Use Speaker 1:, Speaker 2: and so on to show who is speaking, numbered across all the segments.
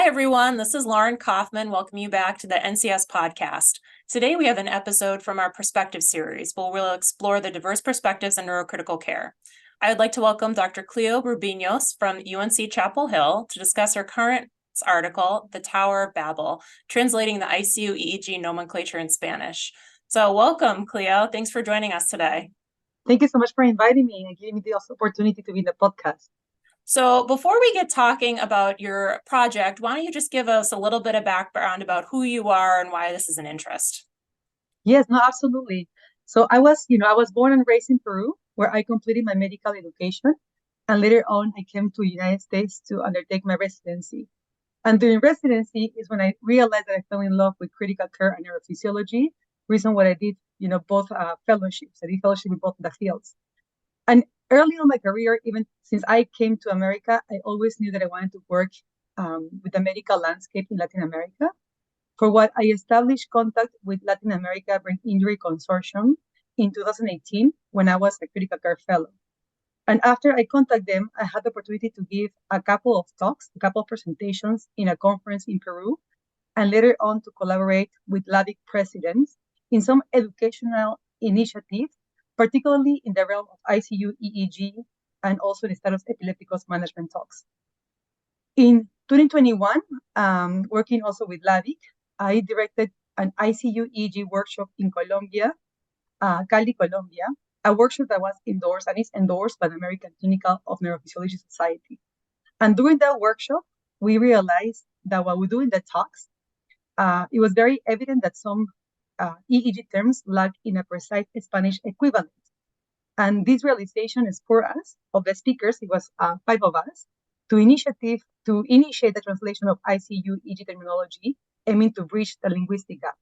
Speaker 1: everyone. This is Lauren Koffman. Welcome you back to the NCS podcast. Today, we have an episode from our Perspective series where we'll explore the diverse perspectives in neurocritical care. I would like to welcome Dr. Clio Rubinos from UNC Chapel Hill to discuss her current article, The Tower of Babel, translating the ICU-EEG Nomenclature in Spanish. So welcome, Clio. Thanks for joining us today.
Speaker 2: Thank you so much for inviting me and giving me the opportunity to be in the podcast.
Speaker 1: So before we get talking about your project, why don't you just give us a little bit of background about who you are and why this is an interest?
Speaker 2: Yes, no, absolutely. So I was born and raised in Peru, where I completed my medical education. And later on, I came to the United States to undertake my residency. And during residency is when I realized that I fell in love with critical care and neurophysiology. Reason why I did, both fellowships. I did fellowship in both the fields. And early in my career, even since I came to America, I always knew that I wanted to work with the medical landscape in Latin America. For what I established contact with Latin America Brain Injury Consortium in 2018 when I was a critical care fellow. And after I contacted them, I had the opportunity to give a couple of talks, a couple of presentations in a conference in Peru, and later on to collaborate with LAVIC presidents in some educational initiatives, particularly in the realm of ICU-EEG and also in status epilepticus management talks. In 2021, working also with LAVIC, I directed an ICU-EEG workshop in Colombia, Cali, Colombia, a workshop that was endorsed and is endorsed by the American Clinical of Neurophysiology Society. And during that workshop, we realized that while we do in the talks, it was very evident that some EEG terms lack in a precise Spanish equivalent. And this realization spurred us, of the speakers, it was 5 of us, to initiate the translation of ICU-EEG terminology, aiming to bridge the linguistic gap.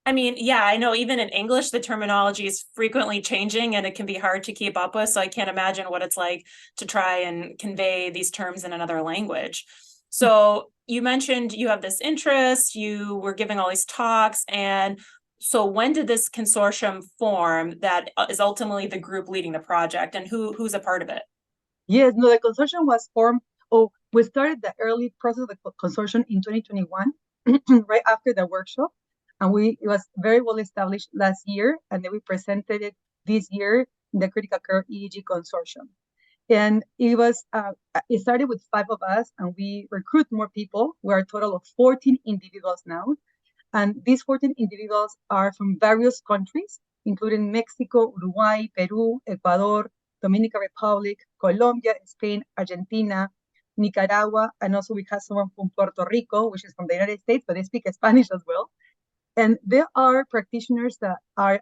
Speaker 1: I mean, yeah, I know even in English, the terminology is frequently changing and it can be hard to keep up with. So I can't imagine what it's like to try and convey these terms in another language. So you mentioned you have this interest, you were giving all these talks. And so when did this consortium form that is ultimately the group leading the project, and who's a part of it?
Speaker 2: Yes, no, the consortium was formed. We started the early process of the consortium in 2021, right after the workshop. And it was very well established last year, and then we presented it this year in the Critical Care EEG Consortium. And it started with 5 of us, and we recruit more people. We're a total of 14 individuals now. And these 14 individuals are from various countries, including Mexico, Uruguay, Peru, Ecuador, Dominican Republic, Colombia, Spain, Argentina, Nicaragua, and also we have someone from Puerto Rico, which is from the United States, but they speak Spanish as well. And there are practitioners that are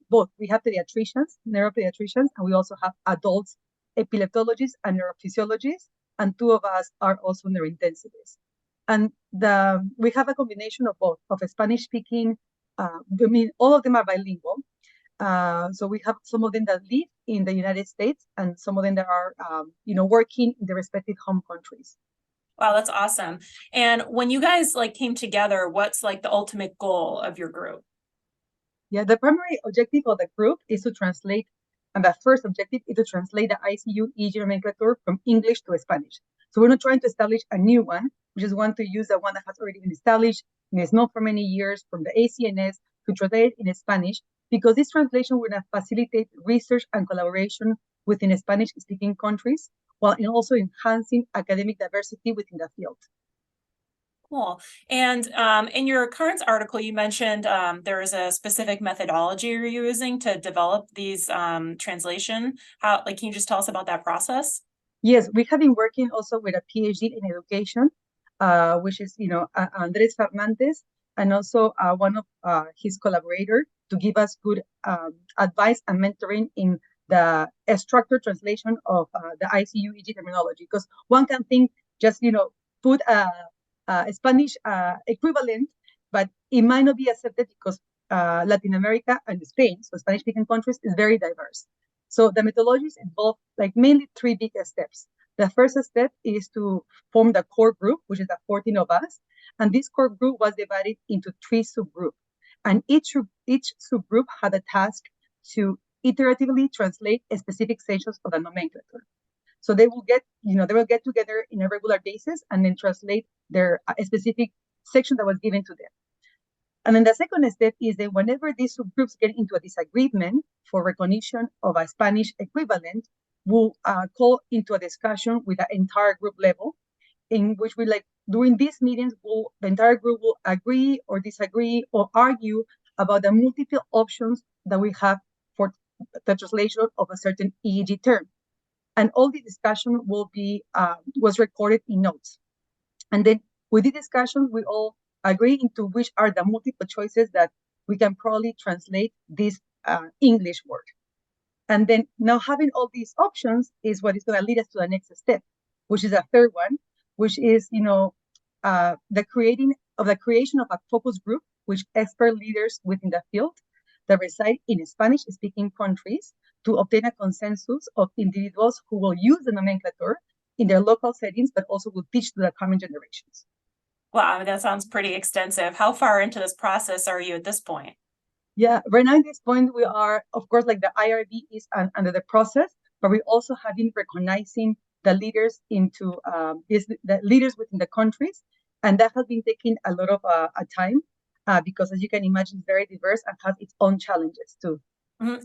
Speaker 2: both. We have pediatricians, neuropediatricians, and we also have adults, epileptologists and neurophysiologists, and 2 of us are also neurointensivists. And we have a combination of both, of Spanish-speaking, all of them are bilingual. So we have some of them that live in the United States and some of them that are, working in their respective home countries.
Speaker 1: Wow, that's awesome. And when you guys came together, what's the ultimate goal of your group?
Speaker 2: Yeah, the primary objective of the group is to translate, and the first objective is to translate the ICU-EEG nomenclature from English to Spanish. So we're not trying to establish a new one. We just want to use the one that has already been established and is known for many years from the ACNS to translate it in Spanish, because this translation will facilitate research and collaboration within Spanish-speaking countries, while also enhancing academic diversity within the field.
Speaker 1: Cool. And in your current article, you mentioned there is a specific methodology you're using to develop these translation. Can you just tell us about that process?
Speaker 2: Yes, we have been working also with a PhD in education, which is, Andres Fernandez, and also one of his collaborators to give us good advice and mentoring in the structured translation of the ICU-EEG terminology. Because one can think just, put a Spanish equivalent, but it might not be accepted because Latin America and Spain, so Spanish-speaking countries, is very diverse. So the methodologies involve mainly 3 big steps. The first step is to form the core group, which is the 14 of us. And this core group was divided into 3 subgroups. And each subgroup had a task to iteratively translate specific sections of the nomenclature. So they will get together in a regular basis and then translate their a specific section that was given to them. And then the second step is that whenever these subgroups get into a disagreement for recognition of a Spanish equivalent, we'll call into a discussion with the entire group level, in which we during these meetings, the entire group will agree or disagree or argue about the multiple options that we have for the translation of a certain EEG term. And all the discussion was recorded in notes. And then with the discussion, we all agree into which are the multiple choices that we can probably translate this English word. And then now having all these options is what is going to lead us to the next step, which is a third one, which is, the creation of a focus group, which expert leaders within the field that reside in Spanish-speaking countries to obtain a consensus of individuals who will use the nomenclature in their local settings, but also will teach to the coming generations.
Speaker 1: Wow, that sounds pretty extensive. How far into this process are you at this point?
Speaker 2: Yeah, right now at this point, we are, of course, the IRB is under the process, but we also have been recognizing the leaders the leaders within the countries. And that has been taking a lot of time because, as you can imagine, it's very diverse and has its own challenges too.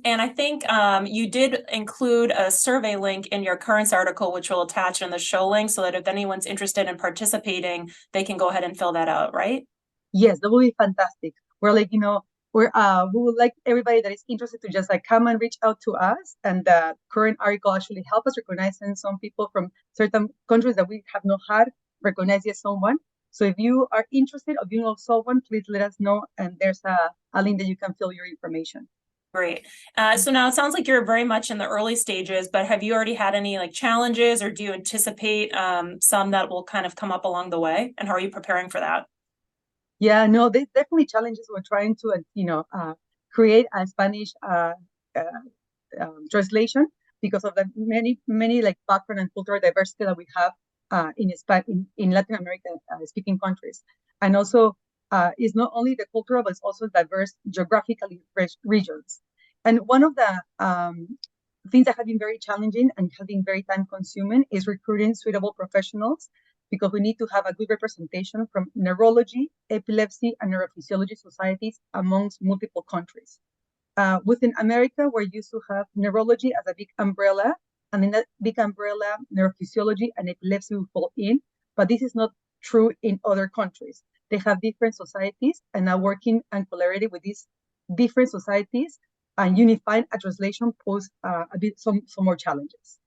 Speaker 1: And I think you did include a survey link in your currents article, which we'll attach in the show link so that if anyone's interested in participating, they can go ahead and fill that out, right?
Speaker 2: Yes, that would be fantastic. We're we would like everybody that is interested to just come and reach out to us. And the current article actually help us recognizing some people from certain countries that we have not had recognized yet someone. So if you are interested or you know someone, please let us know. And there's a link that you can fill your information.
Speaker 1: Great. So now it sounds like you're very much in the early stages, but have you already had any challenges, or do you anticipate some that will kind of come up along the way? And how are you preparing for that?
Speaker 2: Yeah, no, there's definitely challenges. We're trying to, create a Spanish translation because of the many background and cultural diversity that we have in Latin America speaking countries. And also, it's not only the cultural, but it's also diverse geographically regions. And one of the things that have been very challenging and have been very time consuming is recruiting suitable professionals, because we need to have a good representation from neurology, epilepsy, and neurophysiology societies amongst multiple countries. Within America, we're used to have neurology as a big umbrella, and in that big umbrella, neurophysiology and epilepsy will fall in, but this is not true in other countries. They have different societies, and are working and collaborating with these different societies and unifying a translation pose some more challenges.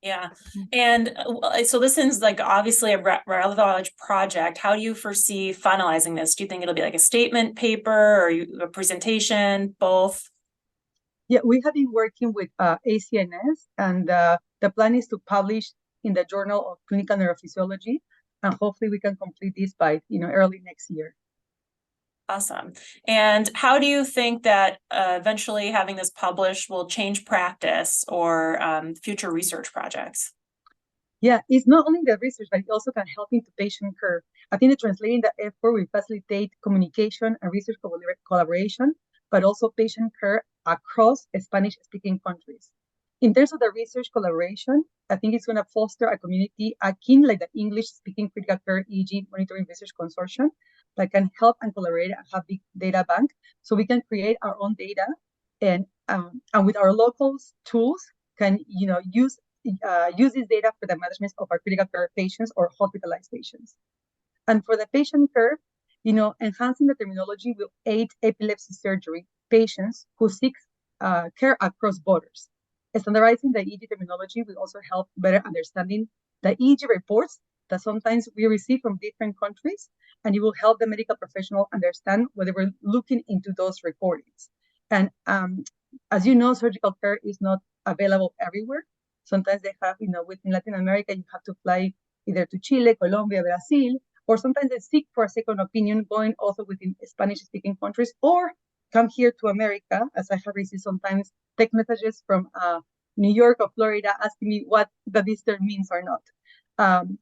Speaker 1: Yeah. And so this is obviously a rather large project. How do you foresee finalizing this? Do you think it'll be a statement paper or a presentation, both?
Speaker 2: Yeah, we have been working with ACNS, and the plan is to publish in the Journal of Clinical Neurophysiology, and hopefully we can complete this by early next year.
Speaker 1: Awesome. And how do you think that eventually having this published will change practice or future research projects?
Speaker 2: Yeah, it's not only the research, but it also can help into patient care. I think that translating the effort will facilitate communication and research collaboration, but also patient care across Spanish-speaking countries. In terms of the research collaboration, I think it's going to foster a community akin like the English-speaking critical care EEG monitoring research consortium that can help and collaborate and have big data bank, so we can create our own data, and with our local tools can use this data for the management of our critical care patients or hospitalized patients. And for the patient care, enhancing the terminology will aid epilepsy surgery patients who seek care across borders. Standardizing the EEG terminology will also help better understanding the EEG reports that sometimes we receive from different countries, and it will help the medical professional understand whether we're looking into those recordings. And as you know, surgical care is not available everywhere. Sometimes they have, within Latin America, you have to fly either to Chile, Colombia, Brazil, or sometimes they seek for a second opinion going also within Spanish-speaking countries, or come here to America, as I have received sometimes text messages from New York or Florida asking me what this term means or not.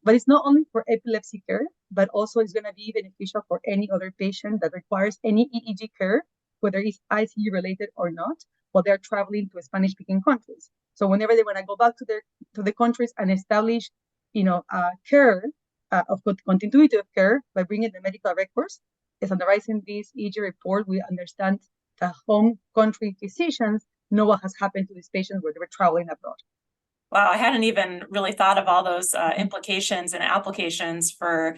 Speaker 2: But it's not only for epilepsy care, but also it's going to be beneficial for any other patient that requires any EEG care, whether it's ICU related or not, while they're traveling to Spanish-speaking countries. So whenever they want to go back to the countries and establish, care, of continuity of care by bringing the medical records. Standardizing this EEG report, we understand the home country physicians know what has happened to these patients where they were traveling abroad.
Speaker 1: Wow, I hadn't even really thought of all those implications and applications for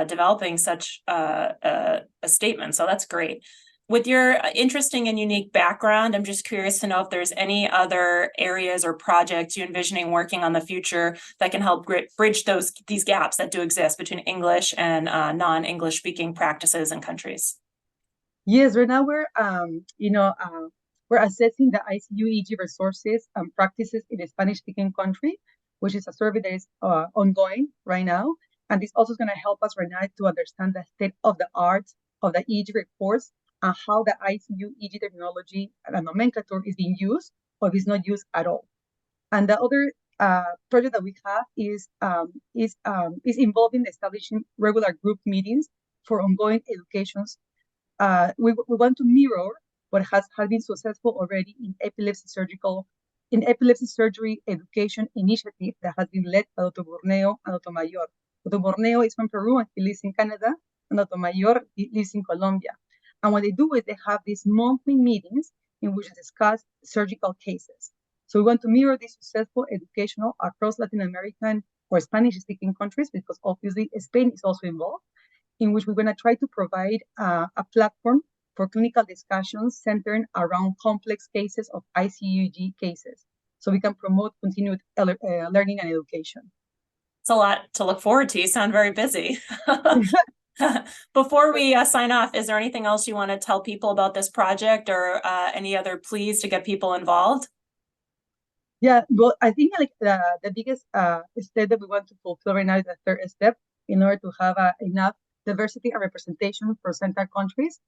Speaker 1: developing such a statement. So that's great. With your interesting and unique background, I'm just curious to know if there's any other areas or projects you're envisioning working on the future that can help bridge these gaps that do exist between English and non-English speaking practices and countries.
Speaker 2: Yes, right now we're assessing the ICU-EEG resources and practices in a Spanish-speaking country, which is a survey that is ongoing right now. And this also is going to help us right now to understand the state of the art of the EEG reports and how the ICU-EEG technology and nomenclature is being used or if it's not used at all. And the other project that we have is involving establishing regular group meetings for ongoing educations. We want to mirror what has been successful already in epilepsy surgery education initiative that has been led by Dr. Borneo and Dr. Mayor. Dr. Borneo is from Peru and he lives in Canada, and Dr. Mayor lives in Colombia. And what they do is they have these monthly meetings in which they discuss surgical cases. So we want to mirror this successful educational across Latin American or Spanish-speaking countries, because obviously Spain is also involved, in which we're going to try to provide a platform for clinical discussions centered around complex cases of ICU-EEG cases, so we can promote continued learning and education.
Speaker 1: It's a lot to look forward to. You sound very busy. Before we sign off, is there anything else you want to tell people about this project or any other pleas to get people involved?
Speaker 2: Yeah, well, I think like the biggest step that we want to fulfill right now is the third step in order to have enough diversity and representation for central countries.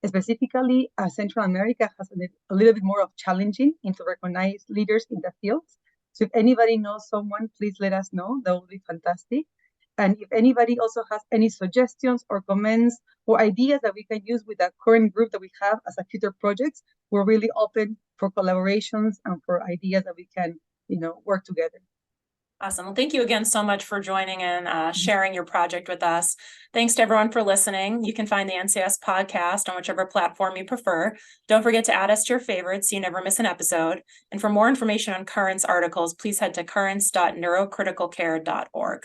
Speaker 2: Specifically, Central America has a little bit more of challenging to recognize leaders in the fields. So if anybody knows someone, please let us know. That would be fantastic. And if anybody also has any suggestions or comments or ideas that we can use with the current group that we have as a future projects, we're really open for collaborations and for ideas that we can, work together.
Speaker 1: Awesome. Well, thank you again so much for joining and sharing your project with us. Thanks to everyone for listening. You can find the NCS podcast on whichever platform you prefer. Don't forget to add us to your favorites so you never miss an episode. And for more information on Currents articles, please head to currents.neurocriticalcare.org.